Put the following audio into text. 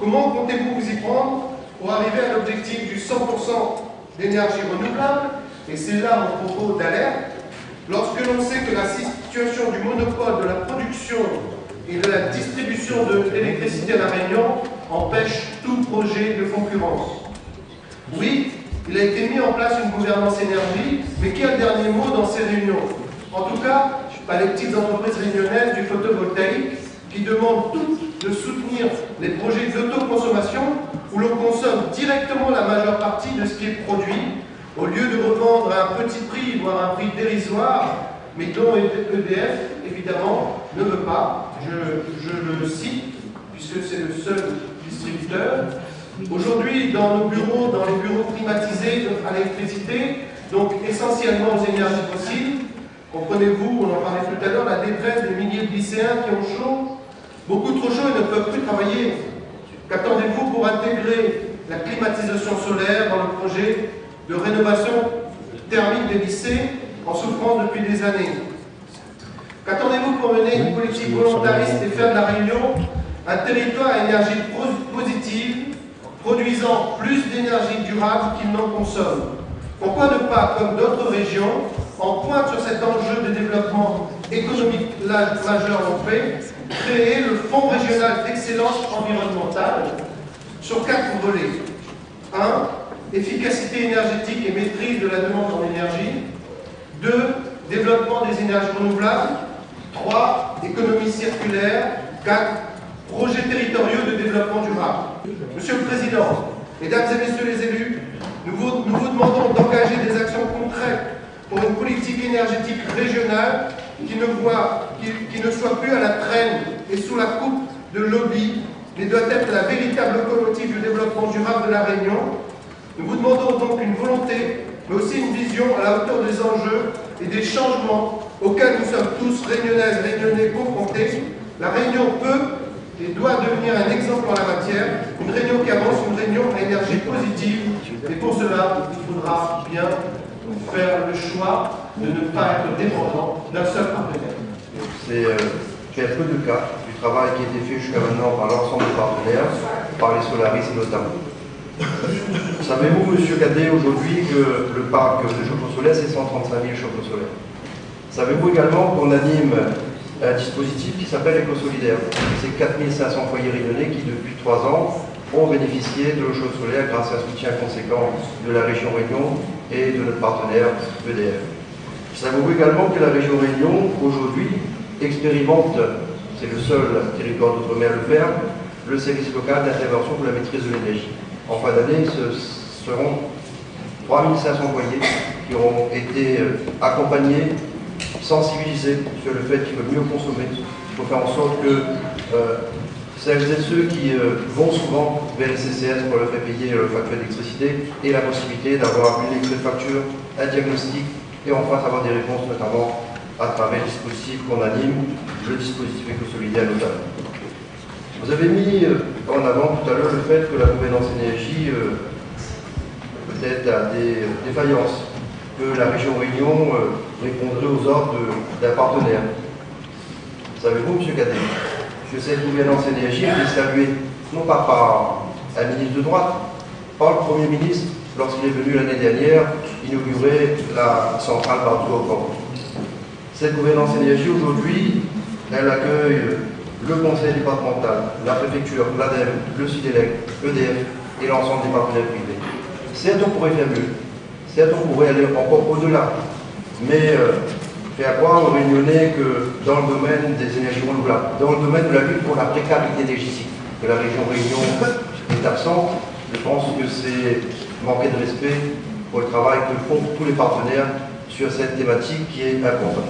Comment comptez-vous vous y prendre pour arriver à l'objectif du 100% d'énergie renouvelable? Et c'est là mon propos d'alerte. Lorsque l'on sait que la situation du monopole de la production et de la distribution de l'électricité à La Réunion empêche tout projet de concurrence. Oui, il a été mis en place une gouvernance énergie, mais qui a le dernier mot dans ces réunions? En tout cas, pas les petites entreprises réunionnaises du photovoltaïque qui demandent toutes de soutenir les projets d'autoconsommation où l'on consomme directement la majeure partie de ce qui est produit, au lieu de revendre à un petit prix, voire un prix dérisoire, mais dont EDF, évidemment, ne veut pas. Je le cite, puisque c'est le seul distributeur. Aujourd'hui, dans nos bureaux, dans les bureaux climatisés à l'électricité, donc essentiellement aux énergies fossiles, comprenez-vous, on en parlait tout à l'heure, la détresse des milliers de lycéens qui ont chaud, beaucoup trop chaud et ne peuvent plus travailler. Qu'attendez-vous pour intégrer la climatisation solaire dans le projet de rénovation thermique des lycées en souffrance depuis des années? Qu'attendez-vous pour mener une politique volontariste et faire de La Réunion un territoire à énergie positive, produisant plus d'énergie durable qu'il n'en consomme? Pourquoi ne pas, comme d'autres régions, en pointe sur cet enjeu de développement économique majeur l'ont fait, créer le Fonds régional d'excellence environnementale sur 4 volets? 1. Efficacité énergétique et maîtrise de la demande en énergie. 2. Développement des énergies renouvelables. 3. Économie circulaire. 4. Projets territoriaux de développement durable. Monsieur le Président, Mesdames et Messieurs les élus, nous vous demandons d'engager des actions concrètes pour une politique énergétique régionale qui ne soit plus à la traîne et sous la coupe de lobby, mais doit être la véritable locomotive du développement durable de La Réunion. Nous vous demandons donc une volonté, mais aussi une vision à la hauteur des enjeux et des changements auxquels nous sommes tous, Réunionnaises, Réunionnais, confrontés. La Réunion peut et doit devenir un exemple en la matière, une Réunion qui avance, une Réunion à énergie positive. Et pour cela, il faudra bien faire le choix de ne pas être dépendant d'un seul partenaire. C'est peu de cas du travail qui a été fait jusqu'à maintenant par l'ensemble des partenaires, par les solaristes notamment. Savez-vous, Monsieur Cadet, aujourd'hui que le parc de chauffe-eau solaire, c'est 135 000 chauffe-eau solaires? Savez-vous également qu'on anime un dispositif qui s'appelle Éco-Solidaire? C'est 4500 foyers réunionnais qui, depuis 3 ans, ont bénéficié de l'eau chaude solaire grâce à un soutien conséquent de la région Réunion et de notre partenaire EDF. Savez-vous également que la région Réunion, aujourd'hui, expérimente, c'est le seul territoire d'outre-mer à le faire, le service local d'intervention pour la maîtrise de l'énergie. En fin d'année, ce seront 3500 foyers qui auront été accompagnés, sensibilisés sur le fait qu'il faut mieux consommer. Il faut faire en sorte que celles et ceux qui vont souvent vers les CCS pour leur faire payer leur facture d'électricité aient la possibilité d'avoir une lecture de facture, un diagnostic et enfin avoir des réponses notamment à travers le dispositif qu'on anime, le dispositif Éco-Solidaire notamment. Vous avez mis en avant tout à l'heure le fait que la gouvernance énergie peut-être a des défaillances, que la région Réunion répondrait aux ordres d'un partenaire. Savez-vous, M. Cadet, que cette gouvernance énergie a été saluée non pas par un ministre de droite, par le Premier ministre lorsqu'il est venu l'année dernière inaugurer la centrale Bardo-Ocampo. Cette gouvernance énergie aujourd'hui, elle accueille le conseil départemental, la préfecture, l'ADEME, le SUDELEC, EDF et l'ensemble des partenaires privés. Certes, on pourrait faire mieux, certes, on pourrait aller encore au-delà, mais faire croire aux Réunionnais que dans le domaine des énergies renouvelables, dans le domaine de la lutte pour la précarité énergétique, que la région Réunion est absente, je pense que c'est manquer de respect pour le travail que font tous les partenaires sur cette thématique qui est importante.